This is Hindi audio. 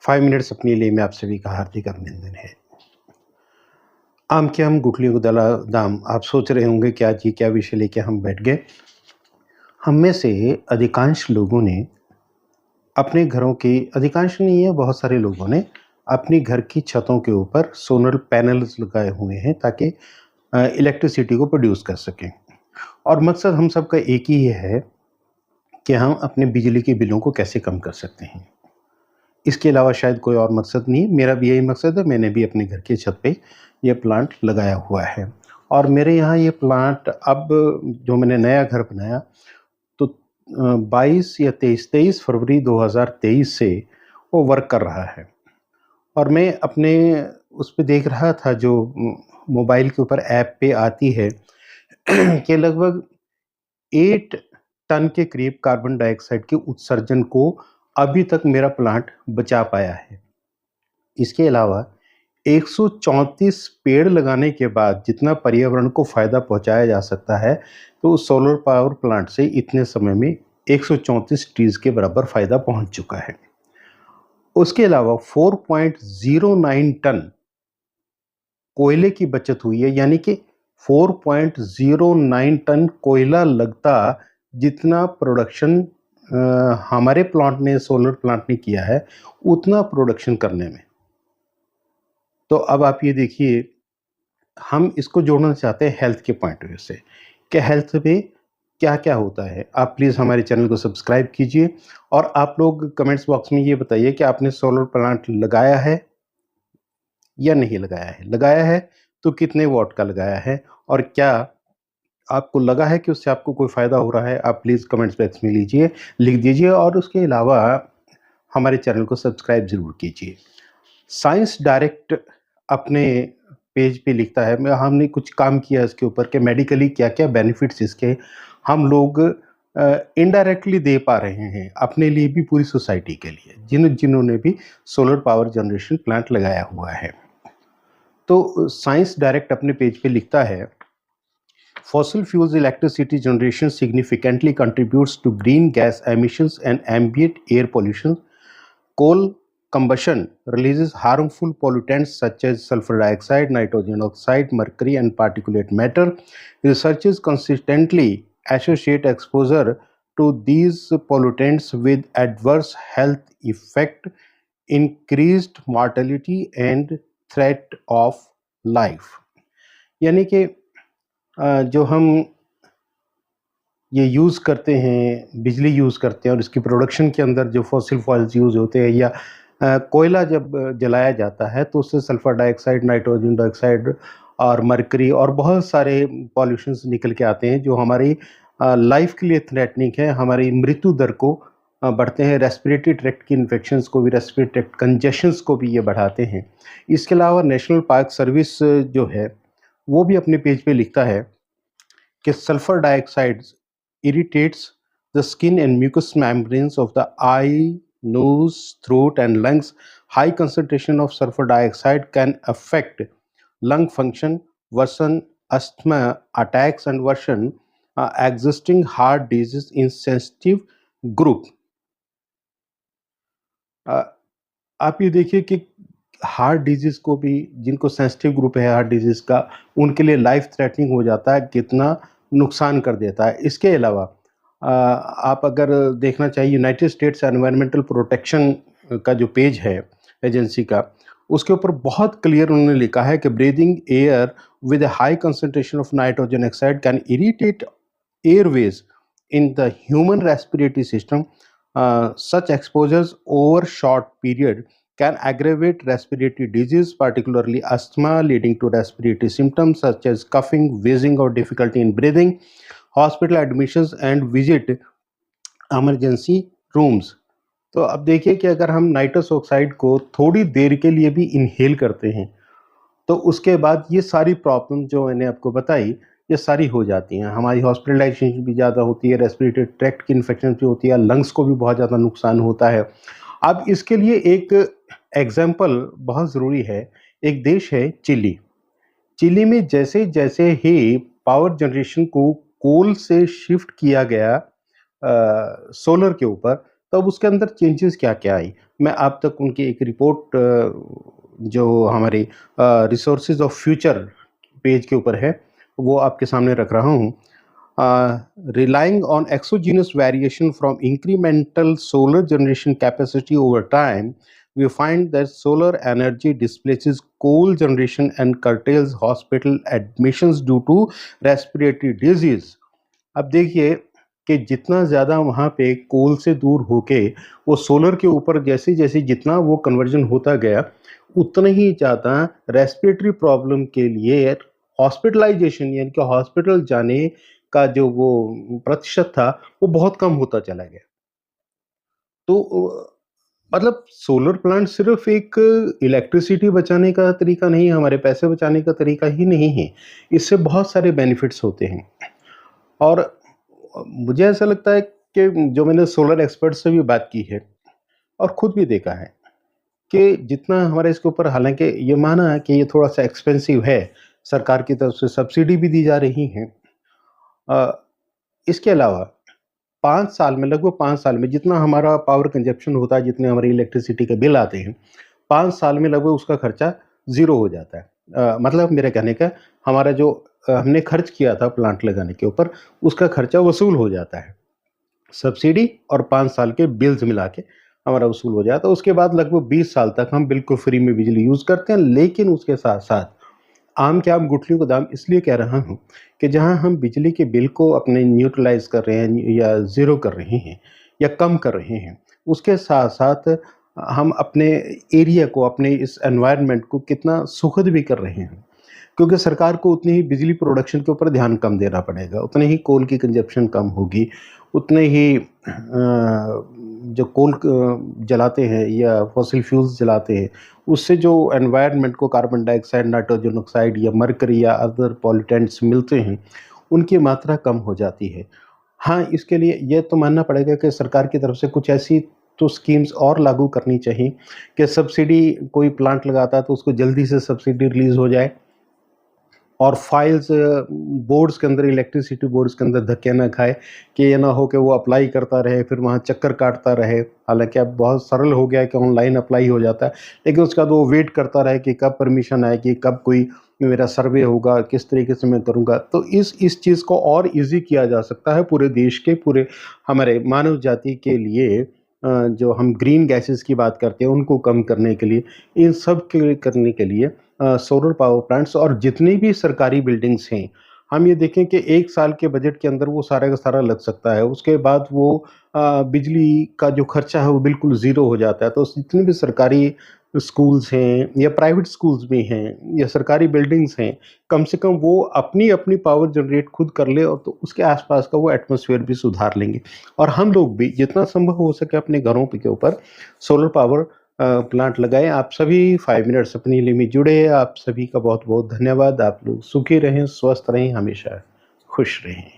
5 मिनट्स अपने लिए में आप सभी का हार्दिक अभिनंदन है। आम के हम गुठलियों को दला दाम, आप सोच रहे होंगे कि आज ये क्या विषय लेके हम बैठ गए। हम में से अधिकांश लोगों ने अपने घरों की, अधिकांश नहीं है, बहुत सारे लोगों ने अपनी घर की छतों के ऊपर सोलर पैनल्स लगाए हुए हैं ताकि इलेक्ट्रिसिटी को प्रोड्यूस कर सकें। और मकसद हम सबका एक ही है कि हम अपने बिजली के बिलों को कैसे कम कर सकते हैं। इसके अलावा शायद कोई और मकसद नहीं है। मेरा भी यही मकसद है। मैंने भी अपने घर की छत पे ये प्लांट लगाया हुआ है और मेरे यहाँ ये प्लांट अब जो मैंने नया घर बनाया तो 22 या 23 फरवरी 2023 से वो वर्क कर रहा है। और मैं अपने उस पे देख रहा था जो मोबाइल के ऊपर ऐप पे आती है कि लगभग 8 टन के करीब कार्बन डाइऑक्साइड के उत्सर्जन को अभी तक मेरा प्लांट बचा पाया है। इसके अलावा 134 पेड़ लगाने के बाद जितना पर्यावरण को फ़ायदा पहुंचाया जा सकता है, तो उस सोलर पावर प्लांट से इतने समय में 134 ट्रीज़ के बराबर फ़ायदा पहुंच चुका है। उसके अलावा 4.09 टन कोयले की बचत हुई है, यानी कि 4.09 टन कोयला लगता जितना प्रोडक्शन हमारे प्लांट ने, सोलर प्लांट ने किया है, उतना प्रोडक्शन करने में। तो अब आप ये देखिए, हम इसको जोड़ना चाहते हैं हेल्थ के पॉइंट ऑफ व्यू से कि हेल्थ पे क्या क्या होता है। आप प्लीज़ हमारे चैनल को सब्सक्राइब कीजिए और आप लोग कमेंट्स बॉक्स में ये बताइए कि आपने सोलर प्लांट लगाया है या नहीं लगाया है। लगाया है तो कितने वॉट का लगाया है और क्या आपको लगा है कि उससे आपको कोई फ़ायदा हो रहा है। आप प्लीज़ कमेंट्स बॉक्स में लिख दीजिए और उसके अलावा हमारे चैनल को सब्सक्राइब ज़रूर कीजिए। साइंस डायरेक्ट अपने पेज पे लिखता है, हमने कुछ काम किया इसके ऊपर कि मेडिकली क्या-क्या बेनिफिट्स इसके हम लोग इनडायरेक्टली दे पा रहे हैं अपने लिए भी, पूरी सोसाइटी के लिए, जिन्होंने भी सोलर पावर जनरेशन प्लांट लगाया हुआ है। तो साइंस डायरेक्ट अपने पेज पे लिखता है, fossil fuels electricity generation significantly contributes to green gas emissions and ambient air pollution. Coal combustion releases harmful pollutants such as sulfur dioxide, nitrogen oxide, mercury, and particulate matter. Researchers consistently associate exposure to these pollutants with adverse health effect, increased mortality, and threat of life. यानी कि जो हम ये यूज़ करते हैं, बिजली यूज़ करते हैं और इसकी प्रोडक्शन के अंदर जो फॉसिल फ्यूल्स यूज़ होते हैं या कोयला जब जलाया जाता है तो उससे सल्फर डाइऑक्साइड, नाइट्रोजन डाइऑक्साइड और मरकरी और बहुत सारे पॉल्यूशंस निकल के आते हैं जो हमारी लाइफ के लिए थ्रेटनिंग है, हमारी मृत्यु दर को बढ़ते हैं, रेस्पिरेटरी ट्रैक्ट की इन्फेक्शंस को भी, रेस्पिरेटरी ट्रैक्ट कंजेशंस को भी ये बढ़ाते हैं। इसके अलावा नेशनल पार्क सर्विस जो है वो भी अपने पेज पे लिखता है कि sulfur dioxide irritates the skin and mucous membranes of the eye, nose, throat, and lungs. High concentration of sulfur dioxide can affect lung function, worsen asthma attacks, and worsen existing heart disease in sensitive group. आप ये देखिए कि हार्ट डिजीज़ को भी, जिनको सेंसिटिव ग्रुप है हार्ट डिजीज़ का, उनके लिए लाइफ थ्रेटनिंग हो जाता है, कितना नुकसान कर देता है। इसके अलावा आप अगर देखना चाहिए, यूनाइटेड स्टेट्स एनवायरमेंटल प्रोटेक्शन का जो पेज है एजेंसी का, उसके ऊपर बहुत क्लियर उन्होंने लिखा है कि breathing air with a high concentration of nitrogen oxide can irritate Airways in the human respiratory system. Such exposures over short period can aggravate respiratory disease, particularly asthma, leading to respiratory symptoms such as coughing, wheezing, or difficulty in breathing. Hospital admissions and visit emergency rooms. तो अब देखिए कि अगर हम नाइट्रस ऑक्साइड को थोड़ी देर के लिए भी इनहेल करते हैं तो उसके बाद ये सारी प्रॉब्लम जो मैंने आपको बताई, ये सारी हो जाती हैं। हमारी हॉस्पिटलाइजेशन भी ज़्यादा होती है, रेस्पिरेटरी ट्रैक्ट की इन्फेक्शन भी होती है, लंग्स को भी बहुत ज़्यादा नुकसान होता है। अब इसके लिए एक एग्जाम्पल बहुत ज़रूरी है। एक देश है चिली। चिली में जैसे जैसे ही पावर जनरेशन को कोल से शिफ्ट किया गया सोलर के ऊपर, तब उसके अंदर चेंजेस क्या-क्या आई। मैं आप तक उनकी एक रिपोर्ट जो हमारी रिसोर्सेज़ ऑफ फ्यूचर पेज के ऊपर है, वो आपके सामने रख रहा हूँ। Relying on exogenous variation from incremental solar generation capacity over time, we find that solar energy displaces coal generation and curtails hospital admissions due to respiratory disease. अब देखिए कि जितना ज़्यादा वहाँ पे कोल से दूर होके वो सोलर के ऊपर जैसे-जैसे जितना वो कन्वर्जन होता गया, उतना ही ज़्यादा रेस्पिरेटरी प्रॉब्लम के लिए हॉस्पिटलाइज़ेशन यानी कि हॉस्पिटल जाने का जो वो प्रतिशत था, वो बहुत कम होता चला गया। तो मतलब सोलर प्लांट सिर्फ़ एक इलेक्ट्रिसिटी बचाने का तरीका नहीं है, हमारे पैसे बचाने का तरीका ही नहीं है। इससे बहुत सारे बेनिफिट्स होते हैं। और मुझे ऐसा लगता है कि जो मैंने सोलर एक्सपर्ट से भी बात की है और खुद भी देखा है कि जितना हमारे इसके ऊपर हालाँकि ये माना है कि ये थोड़ा-सा एक्सपेंसिव है, सरकार की तरफ से सब्सिडी भी दी जा रही है। अ, इसके अलावा 5 साल में लगभग 5 साल में जितना हमारा पावर कंज़प्शन होता है, जितने हमारी इलेक्ट्रिसिटी के बिल आते हैं, 5 साल में लगभग उसका खर्चा ज़ीरो हो जाता है। मतलब मेरे कहने का हमारा जो हमने खर्च किया था प्लांट लगाने के ऊपर, उसका खर्चा वसूल हो जाता है। सब्सिडी और 5 साल के बिल्स मिला के हमारा वसूल हो जाता है। उसके बाद लगभग 20 साल तक हम बिल्कुल फ्री में बिजली यूज़ करते हैं, लेकिन उसके साथ-साथ आम के आम गुठलियों का दाम इसलिए कह रहा हूँ कि जहाँ हम बिजली के बिल को अपने न्यूट्रलाइज़ कर रहे हैं या ज़ीरो कर रहे हैं या कम कर रहे हैं, उसके साथ-साथ हम अपने एरिया को, अपने इस एनवायरनमेंट को कितना सुखद भी कर रहे हैं। क्योंकि सरकार को उतनी ही बिजली प्रोडक्शन के ऊपर ध्यान कम देना पड़ेगा, उतने ही कोल की कंज़प्शन कम होगी, उतने ही जो कोल जलाते हैं या फॉसिल फ्यूल्स जलाते हैं, उससे जो एनवायरनमेंट को कार्बन डाइऑक्साइड, नाइट्रोजन ऑक्साइड या मरकरी या अदर पॉल्यूटेंट्स मिलते हैं, उनकी मात्रा कम हो जाती है। हाँ, इसके लिए ये तो मानना पड़ेगा कि सरकार की तरफ से कुछ ऐसी तो स्कीम्स और लागू करनी चाहिए कि सब्सिडी कोई प्लांट लगाता है तो उसको जल्दी से सब्सिडी रिलीज़ हो जाए। और फाइल्स बोर्ड्स के अंदर इलेक्ट्रिसिटी बोर्ड्स के अंदर धक्के ना खाए कि ये ना हो कि वो अप्लाई करता रहे फिर वहाँ चक्कर काटता रहे। हालाँकि अब बहुत सरल हो गया है कि ऑनलाइन अप्लाई हो जाता है, लेकिन उसके बाद वो वेट करता रहे कि कब परमिशन आएगी, कब कोई मेरा सर्वे होगा, किस तरीके से मैं करूँगा। तो इस चीज़ को और ईज़ी किया जा सकता है पूरे देश के, पूरे हमारे मानव जाति के लिए। जो हम ग्रीन गैसेज़ की बात करते हैं, उनको कम करने के लिए, इन सब के करने के लिए सोलर पावर प्लांट्स और जितनी भी सरकारी बिल्डिंग्स हैं, हम ये देखें कि 1 साल के बजट के अंदर वो सारा का सारा लग सकता है। उसके बाद वो बिजली का जो खर्चा है वो बिल्कुल ज़ीरो हो जाता है। तो जितने भी सरकारी स्कूल्स हैं या प्राइवेट स्कूल्स भी हैं या सरकारी बिल्डिंग्स हैं, कम से कम वो अपनी-अपनी पावर जनरेट खुद कर लें और तो उसके आस-पास का वो एटमॉस्फेयर भी सुधार लेंगे। और हम लोग भी जितना संभव हो सके अपने घरों पे के ऊपर सोलर पावर प्लांट लगाएँ। आप सभी 5 मिनट्स अपने लिए में जुड़े। आप सभी का बहुत-बहुत धन्यवाद। आप लोग सुखी रहें, स्वस्थ रहें, हमेशा खुश रहें।